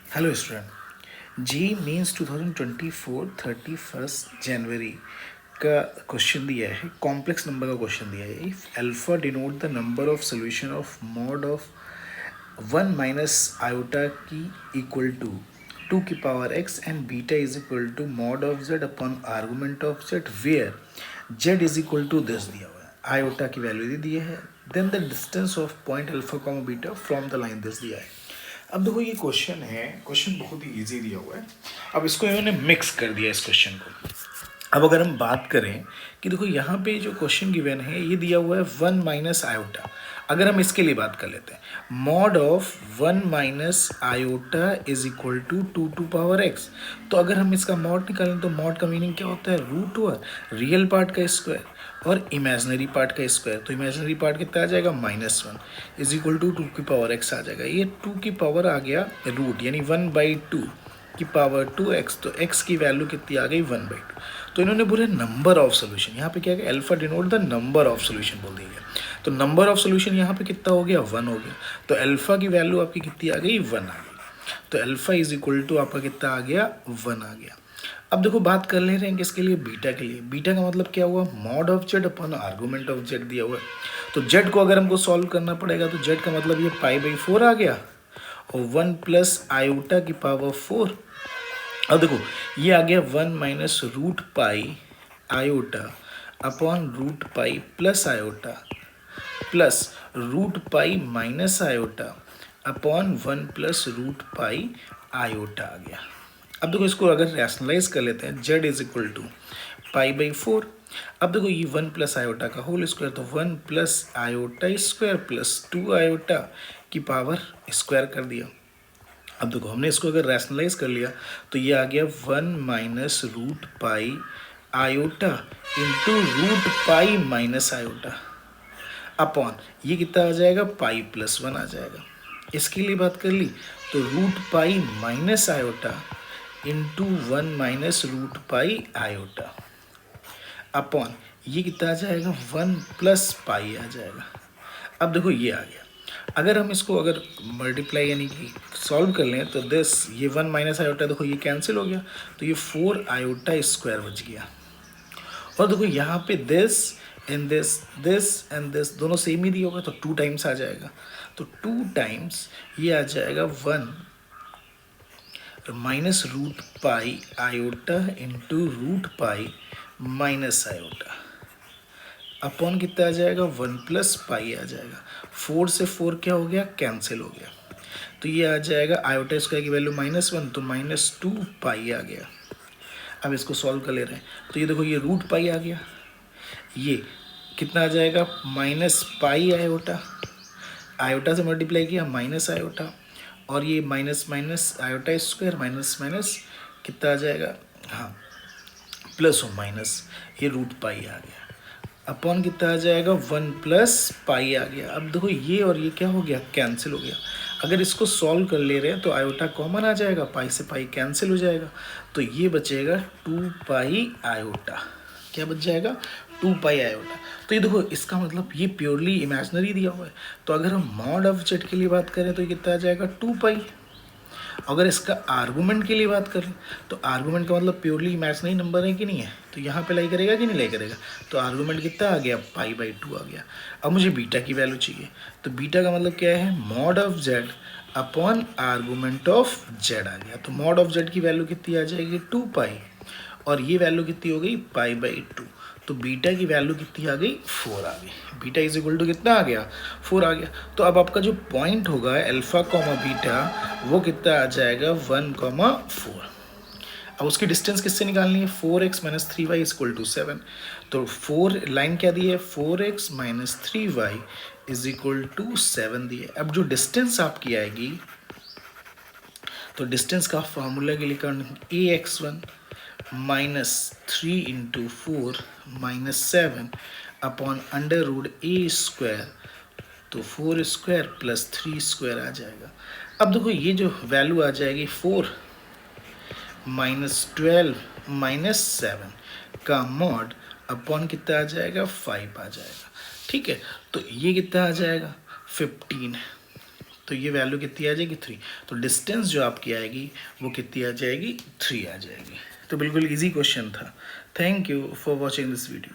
Hello student, जी means 2024 31 जनवरी का question दिया है। कॉम्प्लेक्स नंबर का क्वेश्चन दिया है। If alpha denote the number of solution of mod of 1 minus iota की इक्वल टू 2 की power x and beta is equal to mod of z upon argument of z where z is equal to this दिया हुआ है। Iota की value दी है। Then the distance of point alpha comma beta from the line this दिया है। अब देखो ये क्वेश्चन है, क्वेश्चन बहुत ही इजी दिया हुआ है। अब इसको इन्होंने मिक्स कर दिया इस क्वेश्चन को। अब अगर हम बात करें कि देखो यहाँ पे जो क्वेश्चन गिवन है ये दिया हुआ है 1 माइनस आयोटा। अगर हम इसके लिए बात कर लेते हैं, mod of 1 minus iota is equal to 2 power x. तो अगर हम इसका मॉड निकालें तो मॉड का मीनिंग क्या होता है? रूट ओवर रियल पार्ट का स्क्वायर और इमेजनरी पार्ट का स्क्वायर। तो इमेजनरी पार्ट कितना आ जाएगा? -1 इज इक्वल टू 2 की पावर एक्स आ जाएगा। ये 2 की पावर आ गया रूट, यानी 1/2 की पावर 2x। तो x की वैल्यू कितनी आ गई? 1/2। तो इन्होंने बोले नंबर ऑफ सोल्यूशन। यहाँ पे क्या है? Alpha denote the number of solution बोल दिया गया। तो नंबर ऑफ सोल्यूशन यहाँ पे कितना हो गया? 1 हो गया। तो अल्फा की वैल्यू आपकी कितनी आ गई? 1 आ गई। तो अल्फा इज इक्वल टू आपका कितना आ गया? 1 आ गया। अब देखो बात कर ले रहे हैं किसके लिए? बीटा के लिए। बीटा का मतलब क्या हुआ? Mod of Z upon argument of Z दिया हुआ है। तो जेड को अगर हमको सॉल्व करना पड़ेगा तो जेड का मतलब ये π/4 आ गया और 1 प्लस आयोटा की पावर 4। अब देखो ये आ गया 1 minus root pi iota upon root pi plus iota plus root pi minus iota upon 1 plus root pi iota आ गया। अब देखो इसको अगर रैशनलाइज कर लेते हैं, z इज इक्वल टू π/4। अब देखो ये 1 प्लस आयोटा का होल स्क्वायर, तो 1 plus iota square plus 2 iota की पावर स्क्वायर कर दिया। अब देखो हमने इसको अगर रैशनलाइज कर लिया तो ये आ गया 1 minus root pi iota into root pi minus iota upon ये कितना आ जाएगा? π+1 आ जाएगा। इसके लिए बात कर ली तो root pi minus iota into 1 minus root pi iota upon ये कितना आ जाएगा? 1 प्लस पाई आ जाएगा। अब देखो ये आ गया। अगर हम इसको अगर मल्टीप्लाई यानी कि सॉल्व कर लें तो दिस ये 1 माइनस आयोटा देखो ये कैंसिल हो गया, तो ये 4 आयोटा स्क्वायर बच गया। और देखो यहाँ पे दिस एंड दिस दोनों सेम ही दिया होगा तो 2 टाइम्स आ जाएगा। तो 2 टाइम्स ये आ जाएगा 1 minus root pi iota into root pi minus iota upon कितना आ जाएगा? 1 प्लस पाई आ जाएगा। 4 से 4 क्या हो गया? कैंसिल हो गया। तो ये आ जाएगा आयोटा स्क्वायर की वैल्यू -1 तो -2 पाई आ गया। अब इसको सॉल्व कर ले रहे हैं तो ये देखो ये रूट पाई आ गया। ये कितना आ जाएगा? माइनस पाई आयोटा, आयोटा से मल्टीप्लाई किया माइनस आयोटा, और ये minus minus iota square minus minus कितना आ जाएगा? हाँ प्लस हो माइनस, ये रूट पाई आ गया अपॉन कितना आ जाएगा? 1 प्लस पाई आ गया। अब देखो ये और ये क्या हो गया? कैंसिल हो गया। अगर इसको सॉल्व कर ले रहे हैं तो आयोटा कॉमन आ जाएगा, पाई से पाई कैंसिल हो जाएगा, तो ये बचेगा 2 पाई आयोटा। क्या बच जाएगा? 2 पाई आयोटा। तो ये देखो इसका मतलब ये प्योरली इमेजनरी दिया हुआ है। तो अगर हम मॉड ऑफ जेड के लिए बात करें तो ये कितना आ जाएगा? 2 पाई। अगर इसका आर्गूमेंट के लिए बात करें तो आर्गूमेंट का मतलब प्योरली इमेजनरी नंबर है कि नहीं है, तो यहाँ पे लाई करेगा कि नहीं लाई करेगा? तो आर्गूमेंट कितना आ गया? π/2 आ गया। अब मुझे बीटा की वैल्यू चाहिए, तो बीटा का मतलब क्या है? Mod of z upon argument of z आ गया। तो मॉड ऑफ जेड की वैल्यू कितनी आ जाएगी? 2 पाई, और ये वैल्यू कितनी हो गई? π/2। तो बीटा की वैल्यू कितनी आ गई? 4 आ गई। बीटा इज इक्वल टू कितना आ गया? 4 आ गया। तो अब आपका जो पॉइंट होगा अल्फा कॉमा बीटा वो कितना आ जाएगा? 1,4। अब उसकी डिस्टेंस किससे निकालनी है? 4x minus 3y is equal to 7। तो 4 लाइन क्या दी है? 4x minus 3y is equal to 7 दी है। अब जो डिस्टेंस आपकी आएगी तो डिस्टेंस का फॉर्मूला के लिए ax1 minus 3 into 4 minus 7 upon under root a square, तो 4 स्क्वायर प्लस 3 स्क्वायर आ जाएगा। अब देखो ये जो वैल्यू आ जाएगी 4 माइनस 12 माइनस 7 का मॉड अपॉन कितना आ जाएगा? 5 आ जाएगा। ठीक है, तो ये कितना आ जाएगा? 15। तो ये वैल्यू कितनी आ जाएगी 3। तो डिस्टेंस जो आपकी आएगी वो कितनी आ जाएगी 3 आ जाएगी। तो बिल्कुल ईजी क्वेश्चन था। Thank you for watching this video.